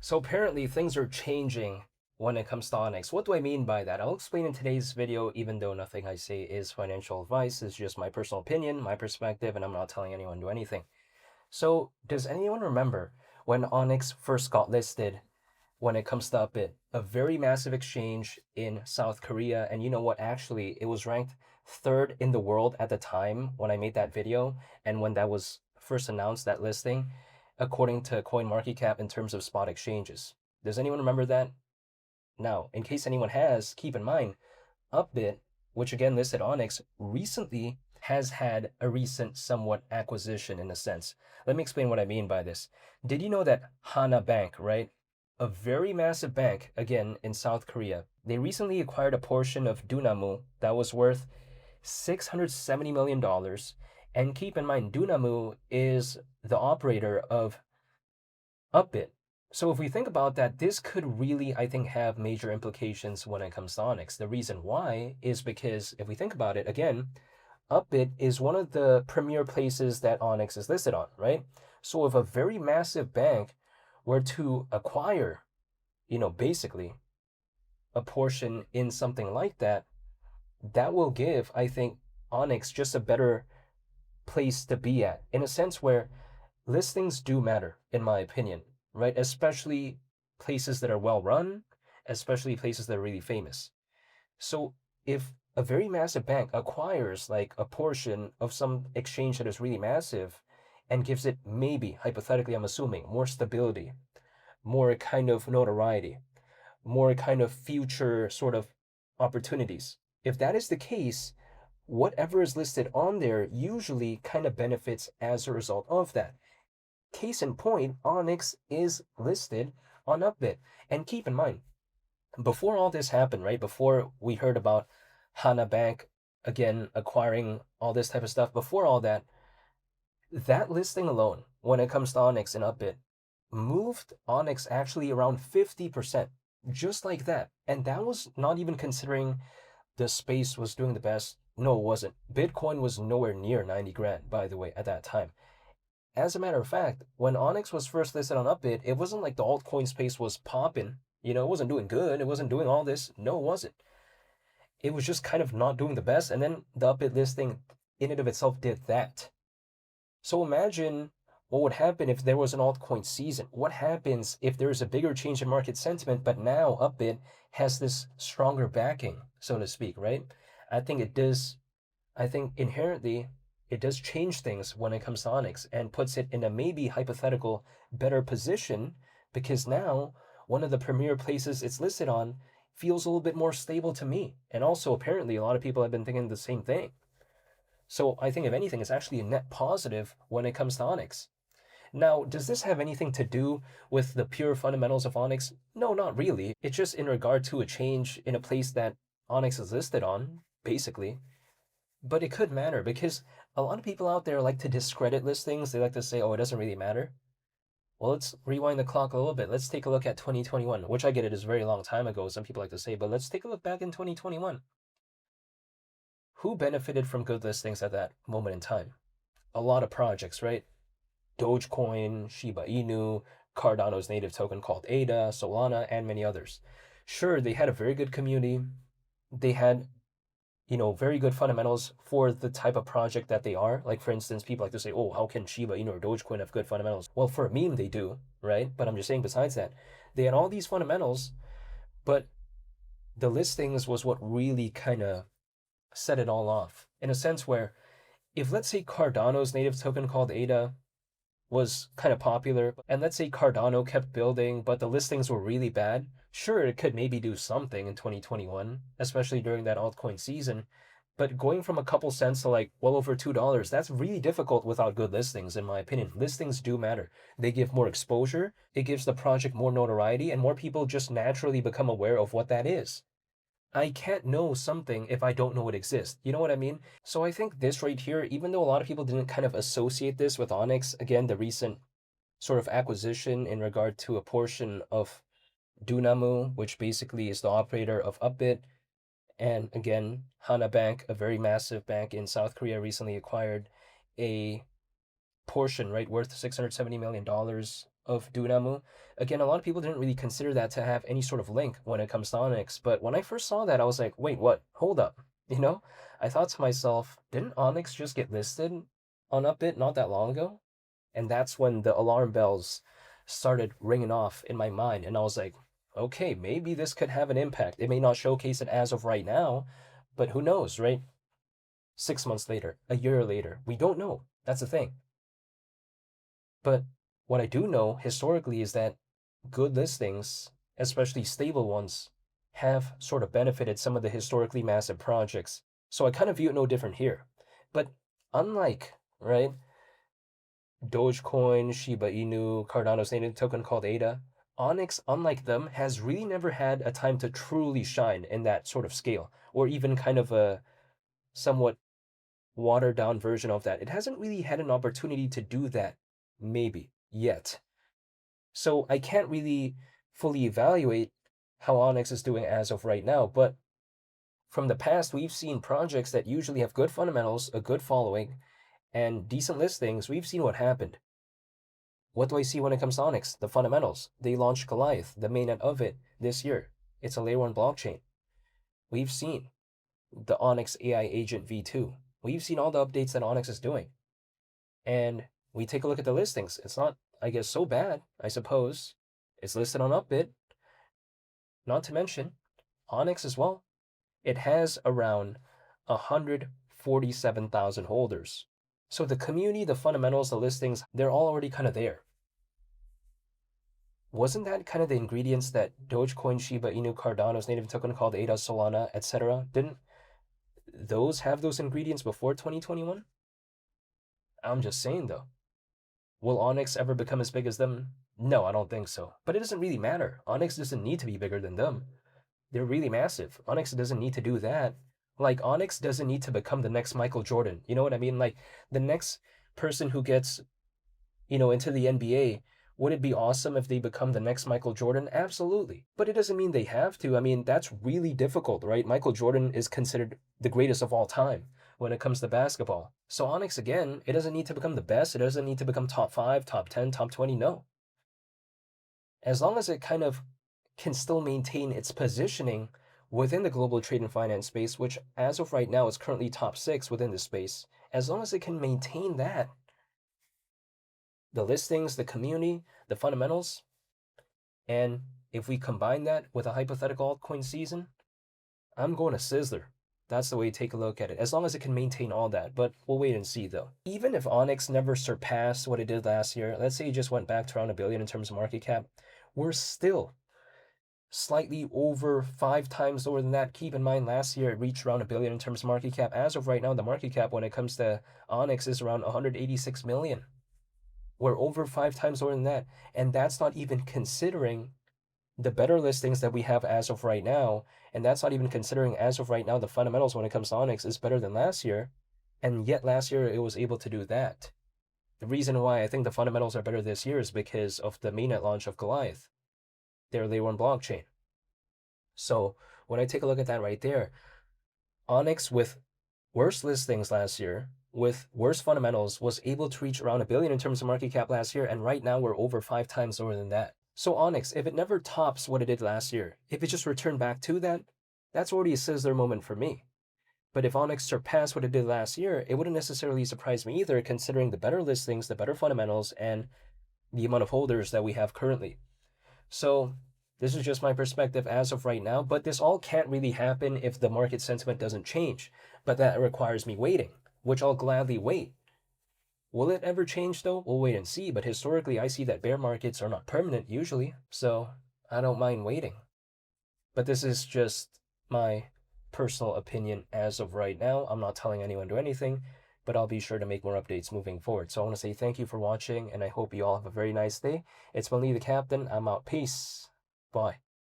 So apparently things are changing when it comes to Onyx. What do I mean by that? I'll explain in today's video, even though nothing I say is financial advice. It's just my personal opinion, my perspective, and I'm not telling anyone to do anything. So does anyone remember when Onyx first got listed when it comes to Upbit? A very massive exchange in South Korea. And you know what? Actually, it was ranked third in the world at the time when I made that video. And when that was first announced, that listing, according to CoinMarketCap in terms of spot exchanges. Does anyone remember that? Now, in case anyone has, keep in mind, Upbit, which again listed Onyx, recently has had a recent somewhat acquisition in a sense. Let me explain what I mean by this. Did you know that Hana Bank, right? A very massive bank, again, in South Korea. They recently acquired a portion of Dunamu that was worth $670 million. And keep in mind, Dunamu is the operator of Upbit. So if we think about that, this could really, I think, have major implications when it comes to Onyx. The reason why is because if we think about it, again, Upbit is one of the premier places that Onyx is listed on, right? So if a very massive bank were to acquire, basically a portion in something like that, that will give, I think, Onyx just a better place to be at, in a sense where listings do matter, in my opinion, right? Especially places that are well run, especially places that are really famous. So if a very massive bank acquires like a portion of some exchange that is really massive and gives it maybe, hypothetically, I'm assuming, more stability, more kind of notoriety, more kind of future sort of opportunities. If that is the case, whatever is listed on there usually kind of benefits as a result of that. Case in point, Onyx is listed on Upbit. And keep in mind, before all this happened, right? Before we heard about Hana Bank again acquiring all this type of stuff, before all that, that listing alone, when it comes to Onyx and Upbit, moved Onyx actually around 50%, just like that. And that was not even considering the space was doing the best. No, it wasn't. Bitcoin was nowhere near 90 grand, by the way, at that time. As a matter of fact, when Onyx was first listed on Upbit, it wasn't like the altcoin space was popping. It wasn't doing good. It wasn't doing all this. No, it wasn't. It was just kind of not doing the best. And then the Upbit listing in and of itself did that. So imagine what would happen if there was an altcoin season. What happens if there's a bigger change in market sentiment, but now Upbit has this stronger backing, so to speak, right? I think it does. I think inherently it does change things when it comes to Onyx and puts it in a maybe hypothetical better position because now one of the premier places it's listed on feels a little bit more stable to me. And also, apparently, a lot of people have been thinking the same thing. So I think, if anything, it's actually a net positive when it comes to Onyx. Now, does this have anything to do with the pure fundamentals of Onyx? No, not really. It's just in regard to a change in a place that Onyx is listed on, basically. But it could matter because a lot of people out there like to discredit listings. They like to say, oh, it doesn't really matter. Well, let's rewind the clock a little bit. Let's take a look at 2021, which I get it is a very long time ago, some people like to say, but let's take a look back in 2021. Who benefited from good listings at that moment in time? A lot of projects, right? Dogecoin, Shiba Inu, Cardano's native token called ADA, Solana, and many others. Sure, they had a very good community. They had very good fundamentals for the type of project that they are. Like, for instance, people like to say, oh, how can Shiba Inu or Dogecoin have good fundamentals? Well, for a meme, they do, right? But I'm just saying, besides that, they had all these fundamentals, but the listings was what really kind of set it all off in a sense where if, let's say, Cardano's native token called ADA was kind of popular, and let's say Cardano kept building, but the listings were really bad, sure, it could maybe do something in 2021, especially during that altcoin season. But going from a couple cents to like well over $2, that's really difficult without good listings, in my opinion. Listings do matter. They give more exposure, it gives the project more notoriety, and more people just naturally become aware of what that is. I can't know something if I don't know it exists. You know what I mean? So I think this right here, even though a lot of people didn't kind of associate this with Onyx, again, the recent sort of acquisition in regard to a portion of Dunamu, which basically is the operator of Upbit, and again, Hana Bank, a very massive bank in South Korea, recently acquired a portion, right, worth $670 million of Dunamu. Again, a lot of people didn't really consider that to have any sort of link when it comes to Onyx, but when I first saw that, I was like, wait, what? Hold up. You know? I thought to myself, didn't Onyx just get listed on Upbit not that long ago? And that's when the alarm bells started ringing off in my mind, and I was like, okay, maybe this could have an impact. It may not showcase it as of right now, but who knows, right? 6 months later, a year later, we don't know. That's the thing. But what I do know historically is that good listings, especially stable ones, have sort of benefited some of the historically massive projects. So I kind of view it no different here. But unlike, right, Dogecoin, Shiba Inu, Cardano's native token called ADA, Onyx, unlike them, has really never had a time to truly shine in that sort of scale, or even kind of a somewhat watered down version of that. It hasn't really had an opportunity to do that, maybe, yet. So I can't really fully evaluate how Onyx is doing as of right now, but from the past, we've seen projects that usually have good fundamentals, a good following, and decent listings. We've seen what happened. What do I see when it comes to Onyx? The fundamentals. They launched Goliath, the mainnet of it, this year. It's a layer 1 blockchain. We've seen the Onyx AI Agent V2. We've seen all the updates that Onyx is doing. And we take a look at the listings. It's not, I guess, so bad, I suppose. It's listed on Upbit. Not to mention, Onyx as well. It has around 147,000 holders. So the community, the fundamentals, the listings, they're all already kind of there. Wasn't that kind of the ingredients that Dogecoin, Shiba Inu, Cardano's native token called ADA, Solana, etc.? Didn't those have those ingredients before 2021? I'm just saying though. Will Onyx ever become as big as them? No, I don't think so. But it doesn't really matter. Onyx doesn't need to be bigger than them. They're really massive. Onyx doesn't need to do that. Like, Onyx doesn't need to become the next Michael Jordan. You know what I mean? Like, the next person who gets, into the NBA, would it be awesome if they become the next Michael Jordan? Absolutely. But it doesn't mean they have to. I mean, that's really difficult, right? Michael Jordan is considered the greatest of all time when it comes to basketball. So Onyx, again, it doesn't need to become the best. It doesn't need to become top 5, top 10, top 20. No. As long as it kind of can still maintain its positioning within the global trade and finance space, which as of right now is currently top 6 within the space, as long as it can maintain that, the listings, the community, the fundamentals, and if we combine that with a hypothetical altcoin season, I'm going to Sizzler. That's the way to take a look at it, as long as it can maintain all that. But we'll wait and see, though. Even if Onyx never surpassed what it did last year, let's say it just went back to around $1 billion in terms of market cap, we're still slightly over 5 times lower than that. Keep in mind, last year it reached around $1 billion in terms of market cap. As of right now, the market cap when it comes to Onyx is around 186 million. We're over 5 times lower than that. And that's not even considering the better listings that we have as of right now. And that's not even considering as of right now, the fundamentals when it comes to Onyx is better than last year. And yet last year it was able to do that. The reason why I think the fundamentals are better this year is because of the mainnet launch of Goliath, their layer 1 blockchain. So when I take a look at that right there, Onyx with worse listings last year, with worse fundamentals, was able to reach around $1 billion in terms of market cap last year, and right now we're over 5 times lower than that. So Onyx, if it never tops what it did last year, if it just returned back to that, that's already a Sizzler moment for me. But if Onyx surpassed what it did last year, it wouldn't necessarily surprise me either, considering the better listings, the better fundamentals, and the amount of holders that we have currently. So this is just my perspective as of right now, but this all can't really happen if the market sentiment doesn't change. But that requires me waiting, which I'll gladly wait. Will it ever change though? We'll wait and see, but historically I see that bear markets are not permanent usually, so I don't mind waiting. But this is just my personal opinion as of right now. I'm not telling anyone to do anything, but I'll be sure to make more updates moving forward. So I want to say thank you for watching, and I hope you all have a very nice day. It's been Lee the Captain. I'm out. Peace. Bye.